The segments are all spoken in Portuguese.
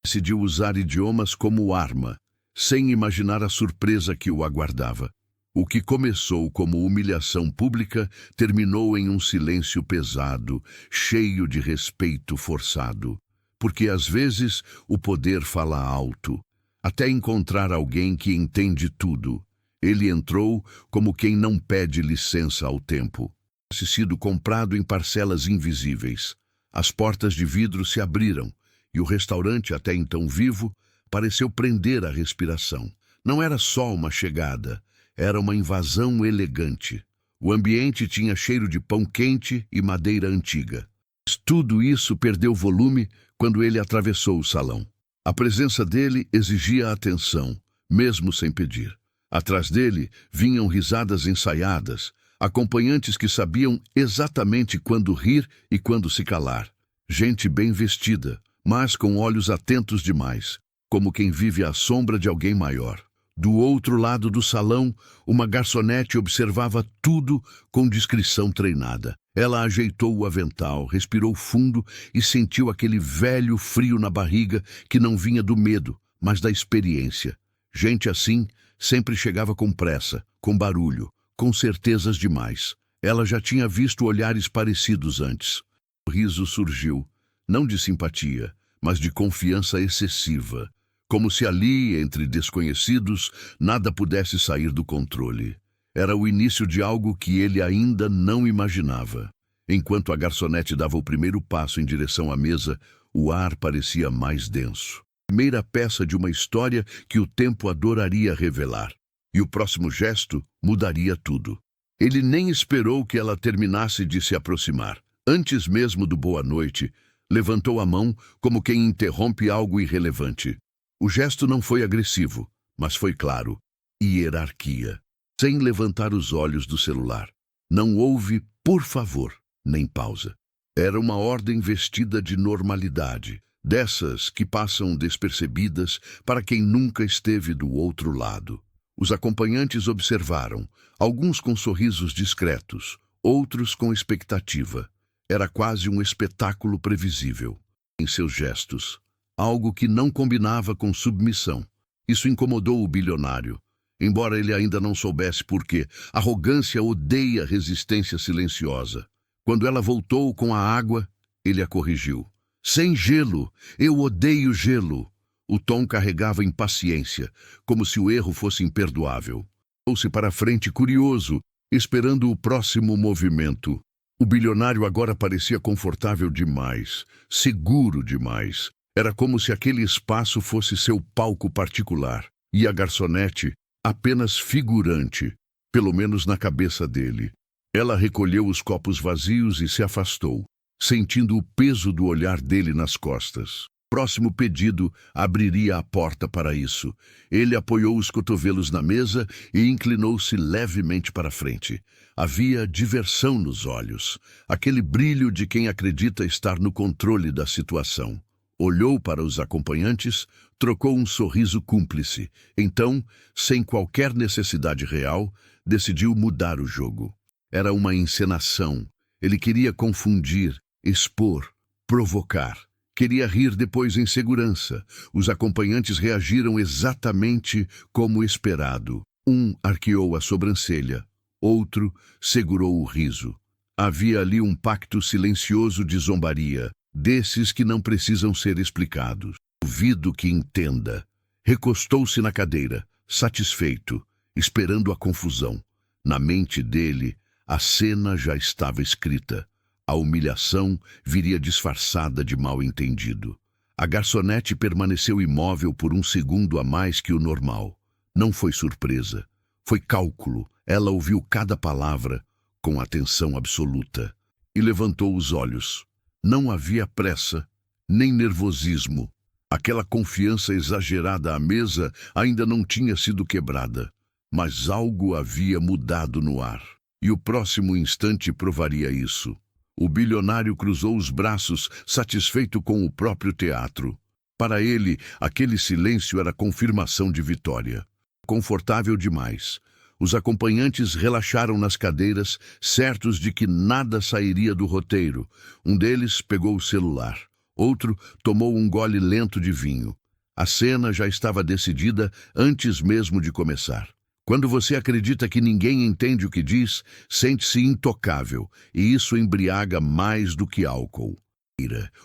Decidiu usar idiomas como arma, sem imaginar a surpresa que o aguardava. O que começou como humilhação pública terminou em um silêncio pesado, cheio de respeito forçado. Porque às vezes o poder fala alto, até encontrar alguém que entende tudo. Ele entrou como quem não pede licença ao tempo. Tivesse sido comprado em parcelas invisíveis. As portas de vidro se abriram e o restaurante, até então vivo, pareceu prender a respiração. Não era só uma chegada, era uma invasão elegante. O ambiente tinha cheiro de pão quente e madeira antiga. Tudo isso perdeu volume quando ele atravessou o salão. A presença dele exigia atenção, mesmo sem pedir. Atrás dele vinham risadas ensaiadas, acompanhantes que sabiam exatamente quando rir e quando se calar. Gente bem vestida, mas com olhos atentos demais, como quem vive à sombra de alguém maior. Do outro lado do salão, uma garçonete observava tudo com discrição treinada. Ela ajeitou o avental, respirou fundo e sentiu aquele velho frio na barriga que não vinha do medo, mas da experiência. Gente assim sempre chegava com pressa, com barulho, com certezas demais. Ela já tinha visto olhares parecidos antes. O riso surgiu, não de simpatia, mas de confiança excessiva. Como se ali, entre desconhecidos, nada pudesse sair do controle. Era o início de algo que ele ainda não imaginava. Enquanto a garçonete dava o primeiro passo em direção à mesa, o ar parecia mais denso. Primeira peça de uma história que o tempo adoraria revelar. E o próximo gesto mudaria tudo. Ele nem esperou que ela terminasse de se aproximar. Antes mesmo do boa noite, levantou a mão como quem interrompe algo irrelevante. O gesto não foi agressivo, mas foi claro. Hierarquia. Sem levantar os olhos do celular. Não houve, por favor, nem pausa. Era uma ordem vestida de normalidade, dessas que passam despercebidas para quem nunca esteve do outro lado. Os acompanhantes observaram, alguns com sorrisos discretos, outros com expectativa. Era quase um espetáculo previsível. Em seus gestos, algo que não combinava com submissão. Isso incomodou o bilionário. Embora ele ainda não soubesse por quê, arrogância odeia resistência silenciosa. Quando ela voltou com a água, ele a corrigiu. Sem gelo, eu odeio gelo. O tom carregava impaciência, como se o erro fosse imperdoável. Voltou-se para frente curioso, esperando o próximo movimento. O bilionário agora parecia confortável demais, seguro demais. Era como se aquele espaço fosse seu palco particular, e a garçonete apenas figurante, pelo menos na cabeça dele. Ela recolheu os copos vazios e se afastou, sentindo o peso do olhar dele nas costas. O próximo pedido abriria a porta para isso. Ele apoiou os cotovelos na mesa e inclinou-se levemente para frente. Havia diversão nos olhos, aquele brilho de quem acredita estar no controle da situação. Olhou para os acompanhantes, trocou um sorriso cúmplice. Então, sem qualquer necessidade real, decidiu mudar o jogo. Era uma encenação. Ele queria confundir, expor, provocar. Queria rir depois em segurança. Os acompanhantes reagiram exatamente como esperado. Um arqueou a sobrancelha, outro segurou o riso. Havia ali um pacto silencioso de zombaria, desses que não precisam ser explicados. Duvido que entenda. Recostou-se na cadeira, satisfeito, esperando a confusão. Na mente dele, a cena já estava escrita. A humilhação viria disfarçada de mal-entendido. A garçonete permaneceu imóvel por um segundo a mais que o normal. Não foi surpresa. Foi cálculo. Ela ouviu cada palavra com atenção absoluta e levantou os olhos. Não havia pressa, nem nervosismo. Aquela confiança exagerada à mesa ainda não tinha sido quebrada. Mas algo havia mudado no ar. E o próximo instante provaria isso. O bilionário cruzou os braços, satisfeito com o próprio teatro. Para ele, aquele silêncio era confirmação de vitória. Confortável demais. Os acompanhantes relaxaram nas cadeiras, certos de que nada sairia do roteiro. Um deles pegou o celular. Outro tomou um gole lento de vinho. A cena já estava decidida antes mesmo de começar. Quando você acredita que ninguém entende o que diz, sente-se intocável, e isso embriaga mais do que álcool.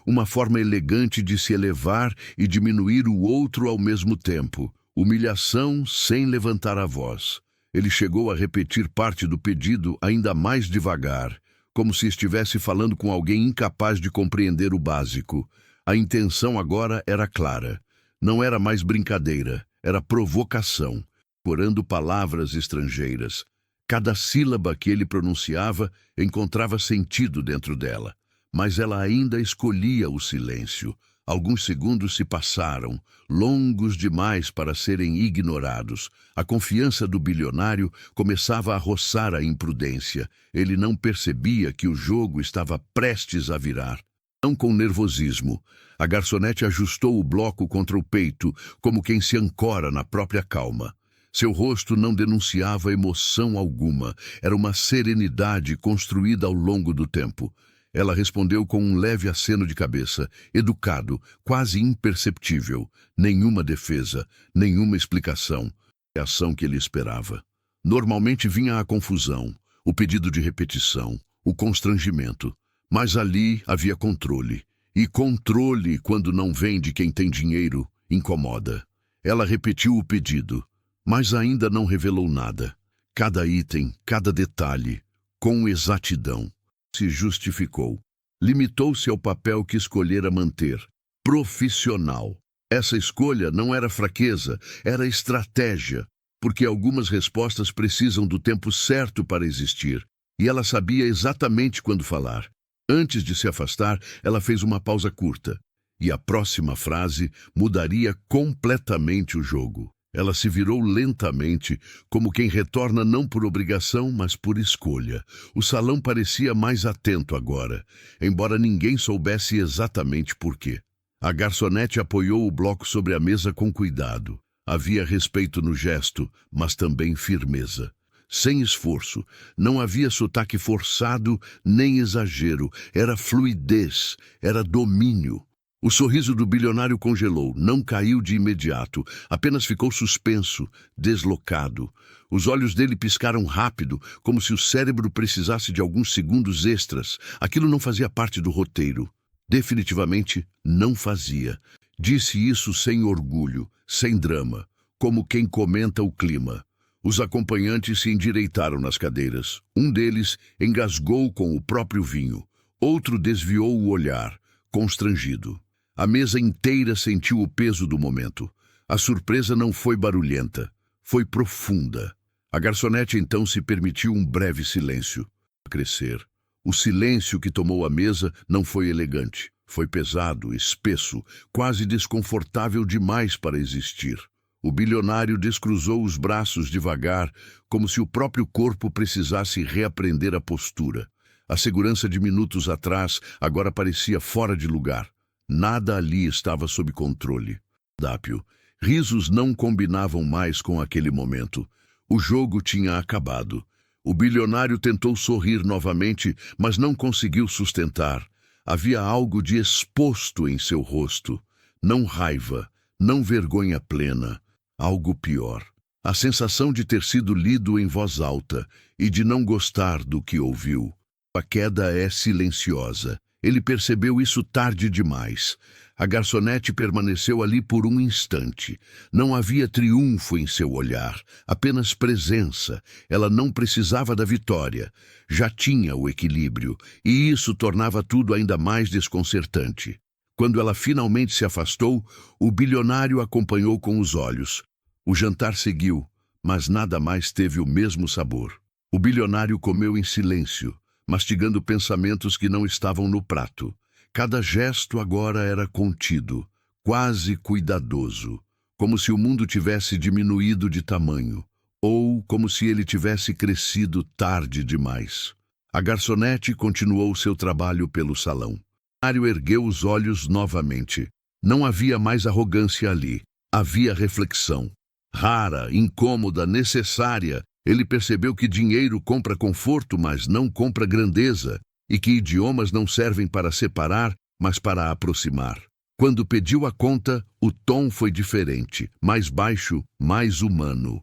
Uma forma elegante de se elevar e diminuir o outro ao mesmo tempo. Humilhação sem levantar a voz. Ele chegou a repetir parte do pedido ainda mais devagar, como se estivesse falando com alguém incapaz de compreender o básico. A intenção agora era clara. Não era mais brincadeira, era provocação, corando palavras estrangeiras. Cada sílaba que ele pronunciava encontrava sentido dentro dela, mas ela ainda escolhia o silêncio. Alguns segundos se passaram, longos demais para serem ignorados. A confiança do bilionário começava a roçar a imprudência. Ele não percebia que o jogo estava prestes a virar. Não com nervosismo. A garçonete ajustou o bloco contra o peito, como quem se ancora na própria calma. Seu rosto não denunciava emoção alguma. Era uma serenidade construída ao longo do tempo. Ela respondeu com um leve aceno de cabeça, educado, quase imperceptível. Nenhuma defesa, nenhuma explicação. A ação que ele esperava. Normalmente vinha a confusão, o pedido de repetição, o constrangimento. Mas ali havia controle. E controle, quando não vem de quem tem dinheiro, incomoda. Ela repetiu o pedido, mas ainda não revelou nada. Cada item, cada detalhe, com exatidão. Se justificou. Limitou-se ao papel que escolhera manter. Profissional. Essa escolha não era fraqueza, era estratégia, porque algumas respostas precisam do tempo certo para existir, e ela sabia exatamente quando falar. Antes de se afastar, ela fez uma pausa curta, e a próxima frase mudaria completamente o jogo. Ela se virou lentamente, como quem retorna não por obrigação, mas por escolha. O salão parecia mais atento agora, embora ninguém soubesse exatamente por quê. A garçonete apoiou o bloco sobre a mesa com cuidado. Havia respeito no gesto, mas também firmeza. Sem esforço, não havia sotaque forçado nem exagero. Era fluidez, era domínio. O sorriso do bilionário congelou, não caiu de imediato, apenas ficou suspenso, deslocado. Os olhos dele piscaram rápido, como se o cérebro precisasse de alguns segundos extras. Aquilo não fazia parte do roteiro. Definitivamente não fazia. Disse isso sem orgulho, sem drama, como quem comenta o clima. Os acompanhantes se endireitaram nas cadeiras. Um deles engasgou com o próprio vinho. Outro desviou o olhar, constrangido. A mesa inteira sentiu o peso do momento. A surpresa não foi barulhenta, foi profunda. A garçonete então se permitiu um breve silêncio. Crescer. O silêncio que tomou a mesa não foi elegante. Foi pesado, espesso, quase desconfortável demais para existir. O bilionário descruzou os braços devagar, como se o próprio corpo precisasse reaprender a postura. A segurança de minutos atrás agora parecia fora de lugar. Nada ali estava sob controle. Dápio. Risos não combinavam mais com aquele momento. O jogo tinha acabado. O bilionário tentou sorrir novamente, mas não conseguiu sustentar. Havia algo de exposto em seu rosto. Não raiva, não vergonha plena. Algo pior. A sensação de ter sido lido em voz alta e de não gostar do que ouviu. A queda é silenciosa. Ele percebeu isso tarde demais. A garçonete permaneceu ali por um instante. Não havia triunfo em seu olhar, apenas presença. Ela não precisava da vitória. Já tinha o equilíbrio, e isso tornava tudo ainda mais desconcertante. Quando ela finalmente se afastou, o bilionário acompanhou com os olhos. O jantar seguiu, mas nada mais teve o mesmo sabor. O bilionário comeu em silêncio, mastigando pensamentos que não estavam no prato. Cada gesto agora era contido, quase cuidadoso, como se o mundo tivesse diminuído de tamanho, ou como se ele tivesse crescido tarde demais. A garçonete continuou seu trabalho pelo salão. Mário ergueu os olhos novamente. Não havia mais arrogância ali. Havia reflexão. Rara, incômoda, necessária. Ele percebeu que dinheiro compra conforto, mas não compra grandeza, e que idiomas não servem para separar, mas para aproximar. Quando pediu a conta, o tom foi diferente, mais baixo, mais humano.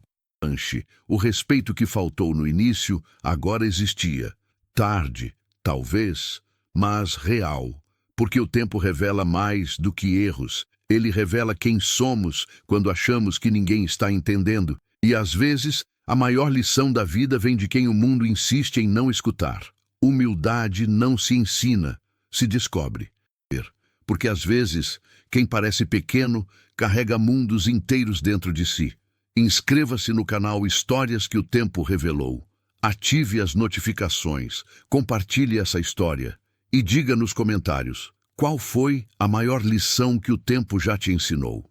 O respeito que faltou no início agora existia. Tarde, talvez, mas real. Porque o tempo revela mais do que erros. Ele revela quem somos quando achamos que ninguém está entendendo. E às vezes, a maior lição da vida vem de quem o mundo insiste em não escutar. Humildade não se ensina, se descobre. Porque às vezes, quem parece pequeno carrega mundos inteiros dentro de si. Inscreva-se no canal Histórias que o Tempo Revelou. Ative as notificações, compartilhe essa história e diga nos comentários qual foi a maior lição que o tempo já te ensinou.